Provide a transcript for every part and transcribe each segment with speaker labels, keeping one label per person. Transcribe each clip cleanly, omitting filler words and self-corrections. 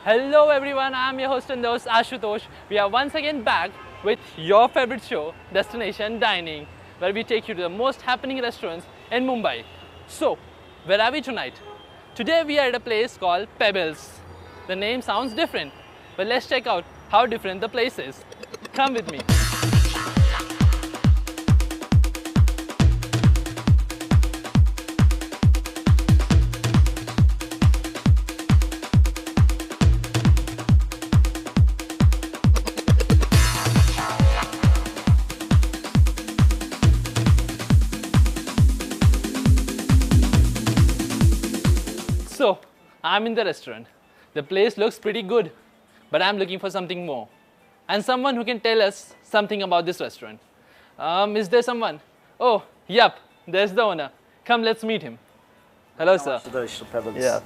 Speaker 1: Hello everyone, I am your host and host Ashutosh. We are once again back with your favorite show, Destination Dining, where we take you to the most happening restaurants in Mumbai. So, where are we tonight? Today we are at a place called Pebbles. The name sounds different, but let's check out how different the place is. Come with me. So, I'm in the restaurant. The place looks pretty good, but I'm looking for something more. And someone who can tell us something about this restaurant. Is there someone? Oh, yep, there's the owner. Come, let's meet him. Hello, sir.
Speaker 2: Pebbles.
Speaker 1: Yeah.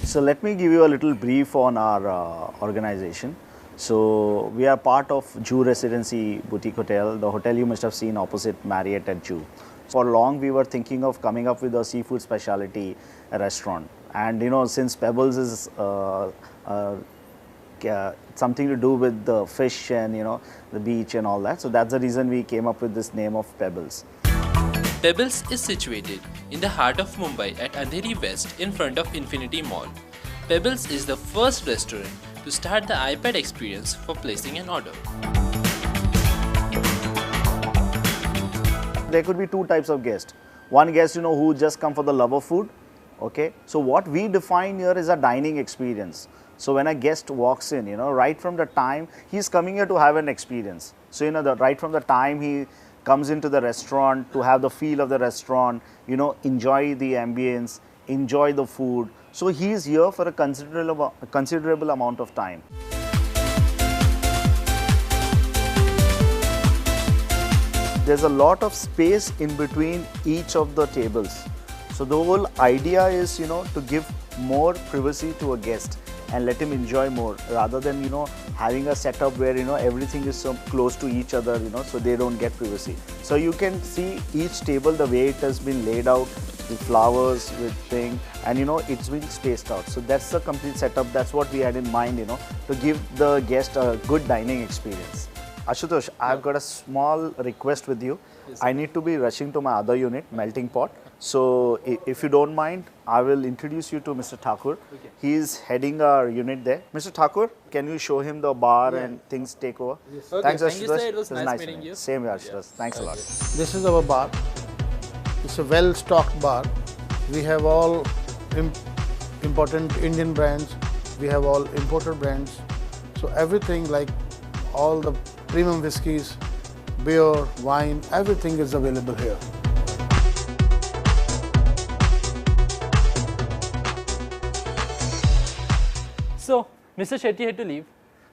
Speaker 2: So let me give you a little brief on our organization. So we are part of Jew Residency Boutique Hotel, the hotel you must have seen opposite Marriott at Jew. For long we were thinking of coming up with a seafood specialty restaurant, and you know, since Pebbles is something to do with the fish and you know the beach and all that, so that's the reason we came up with this name of Pebbles.
Speaker 3: Pebbles is situated in the heart of Mumbai at Andheri West in front of Infinity Mall. Pebbles is the first restaurant to start the iPad experience for placing an order.
Speaker 2: There could be two types of guests. One guest, you know, who just come for the love of food. Okay, so what we define here is a dining experience. So when a guest walks in, you know, right from the time he's coming here to have an experience. So you know, right from the time he comes into the restaurant to have the feel of the restaurant, you know, enjoy the ambience, enjoy the food. So he is here for a considerable amount of time. There's a lot of space in between each of the tables. So the whole idea is, you know, to give more privacy to a guest and let him enjoy more, rather than, you know, having a setup where, you know, everything is so close to each other, you know, so they don't get privacy. So you can see each table, the way it has been laid out with flowers, with thing, and you know, it's been spaced out. So that's the complete setup. That's what we had in mind, you know, to give the guest a good dining experience. Ashutosh, I've got a small request with you. Yes, I need to be rushing to my other unit, Melting Pot. So if you don't mind, I will introduce you to Mr. Thakur. Okay. He is heading our unit there. Mr. Thakur, can you show him the bar and things take over?
Speaker 1: Yes. Okay,
Speaker 2: thanks,
Speaker 1: thank you,
Speaker 2: Ashutosh.
Speaker 1: sir. It was nice meeting you.
Speaker 2: Same here, Ashutosh. Thanks a lot.
Speaker 4: This is our bar. It's a well-stocked bar. We have all important Indian brands. We have all imported brands. So everything, like all the premium whiskies, beer, wine, everything is available here.
Speaker 1: So, Mr. Shetty had to leave,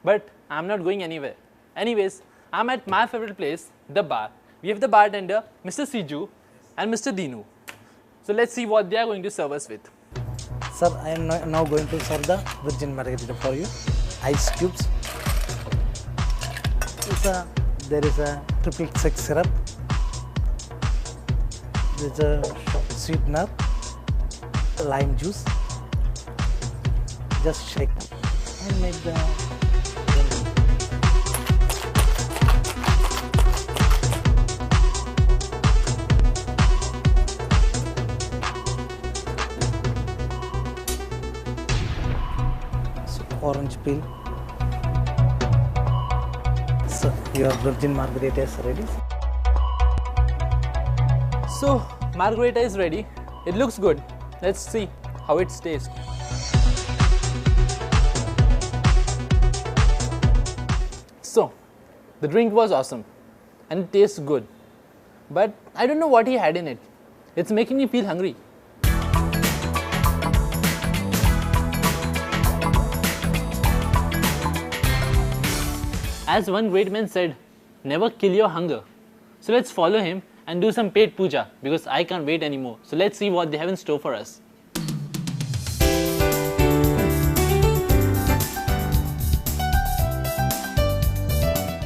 Speaker 1: but I'm not going anywhere. Anyways, I'm at my favorite place, the bar. We have the bartender, Mr. Siju and Mr. Dinu. So let's see what they are going to serve us with.
Speaker 5: Sir, I am now going to serve the Virgin Margarita for you. Ice cubes. There is a triple sec syrup. There is a sweetener, lime juice. Just shake and make the. Orange peel. So your Virgin Margarita is ready.
Speaker 1: So, Margarita is ready. It looks good. Let's see how it tastes. So, the drink was awesome and it tastes good. But I don't know what he had in it. It's making me feel hungry. As one great man said, never kill your hunger. So let's follow him and do some paid puja because I can't wait anymore. So let's see what they have in store for us.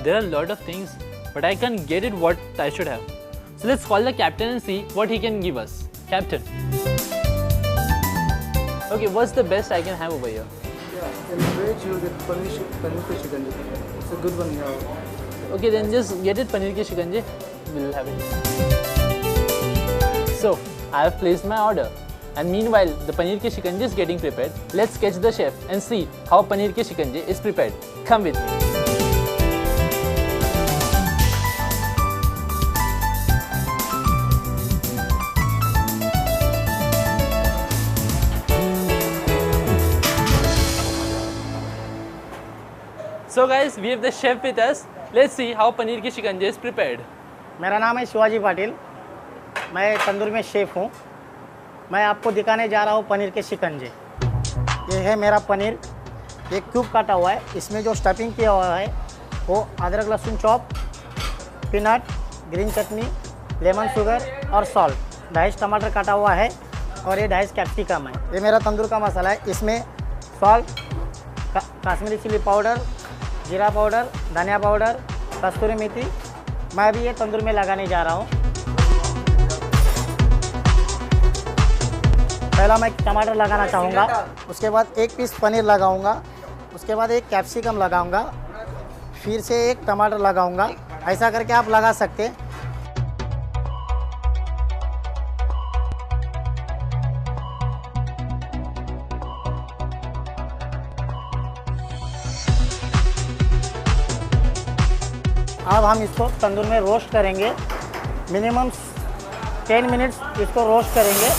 Speaker 1: There are a lot of things, but I can't get it what I should have. So let's call the captain and see what he can give us. Captain. Okay, what's the best I can have over here?
Speaker 5: Yeah, in veg you get paneer ke shikanji. It's a good one here.
Speaker 1: Okay, then just get it paneer ki shikanji. We'll have it. So, I have placed my order. And meanwhile, the paneer ki shikanji is getting prepared. Let's catch the chef and see how paneer ki shikanji is prepared. Come with me. So guys, we have the chef with us. Let's see how paneer ki shikanji is prepared.
Speaker 6: मेरा नाम है शिवाजी पाटिल, मैं तंदूर में chef हूँ। मैं आपको दिखाने जा रहा हूँ पनीर के शिकंजे। ये है मेरा पनीर, एक क्यूब काटा हुआ है। इसमें जो स्टफिंग किया हुआ है वो अदरक लहसुन चॉप, पीनट, ग्रीन चटनी, लेमन शुगर और सॉल्ट। 2.5 टमाटर काटा हुआ है और ये 2.5 कैप्सिकम है। ये मेरा तंदूर का मसाला है। इसमें सॉल्ट, कश्मीरी चिली पाउडर, जीरा पाउडर, धनिया पाउडर, कस्तूरी मेथी। मैं अभी ये तंदूर में लगाने जा रहा हूँ। पहला मैं टमाटर लगाना चाहूँगा, उसके बाद 1 पीस पनीर लगाऊँगा, उसके बाद 1 कैप्सिकम लगाऊँगा, फिर से 1 टमाटर लगाऊँगा। ऐसा करके आप लगा सकते हैं। अब हम इसको तंदूर में रोस्ट करेंगे, मिनिमम 10 मिनट्स इसको रोस्ट करेंगे।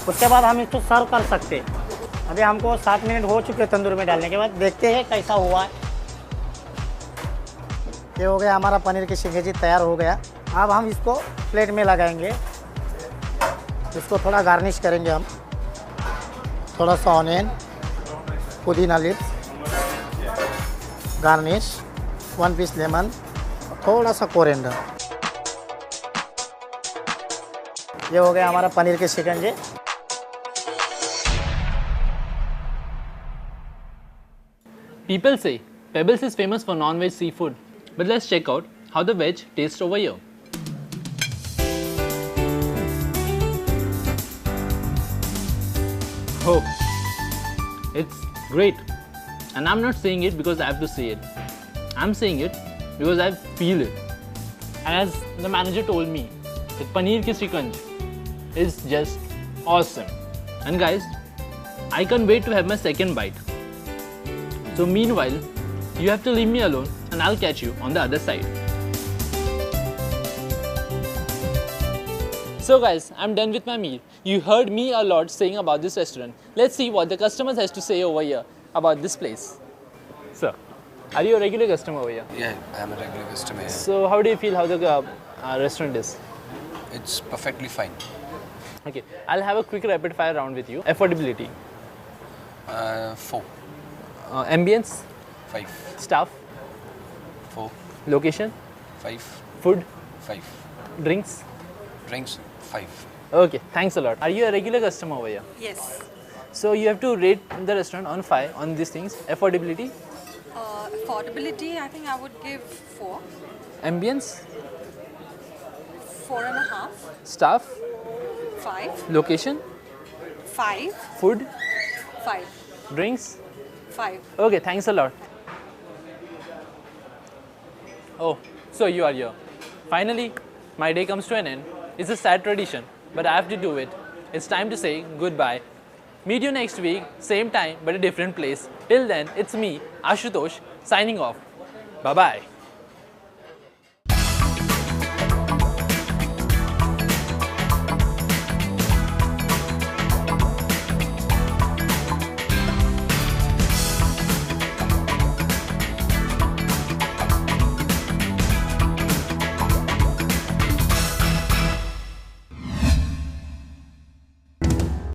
Speaker 6: उसके बाद हम इसको सर्व कर सकते हैं। अभी हमको 7 मिनट हो चुके हैं तंदूर में डालने के बाद, देखते हैं कैसा हुआ है। ये हो गया हमारा पनीर की शिकंजी तैयार हो गया। अब हम इसको प्लेट में लगाएंगे, इसको थोड़ा गार्निश करेंगे हम। थोड़ा सा ऑनियन, पुदीना लीव्स, गार्निश, 1 पीस लेमन, थोड़ा सा कोरिएंडर। ये हो गया हमारा पनीर के शिकंजे।
Speaker 1: People say Pebbles is famous for non-veg seafood, but let's check out how the veg tastes over here. Oh, it's great. And I'm not saying it because I have to say it. I'm saying it because I feel it. And as the manager told me, the paneer ki shikanji is just awesome. And guys, I can't wait to have my second bite. So meanwhile, you have to leave me alone and I'll catch you on the other side. So guys, I'm done with my meal. You heard me a lot saying about this restaurant. Let's see what the customers has to say over here about this place. Sir, are you a regular customer over here?
Speaker 7: Yeah, I am a regular customer here.
Speaker 1: So how do you feel how the restaurant is?
Speaker 7: It's perfectly fine.
Speaker 1: Okay, I'll have a quick rapid fire round with you. Affordability,
Speaker 7: 4,
Speaker 1: ambience,
Speaker 7: 5,
Speaker 1: staff,
Speaker 7: 4,
Speaker 1: location,
Speaker 7: 5,
Speaker 1: food,
Speaker 7: 5.
Speaker 1: drinks.
Speaker 7: Drinks, 5.
Speaker 1: Okay, thanks a lot. Are you a regular customer over here?
Speaker 8: Yes.
Speaker 1: So you have to rate the restaurant on 5 on these things. Affordability,
Speaker 8: Affordability, I think I would give 4,
Speaker 1: ambience,
Speaker 8: 4.5,
Speaker 1: staff,
Speaker 8: 5,
Speaker 1: location,
Speaker 8: 5,
Speaker 1: food,
Speaker 8: 5,
Speaker 1: drinks.
Speaker 8: 5.
Speaker 1: Okay, thanks a lot. Oh, so you are here. Finally, my day comes to an end. It's a sad tradition, but I have to do it. It's time to say goodbye. Meet you next week, same time, but a different place. Till then, it's me, Ashutosh, signing off. Bye-bye.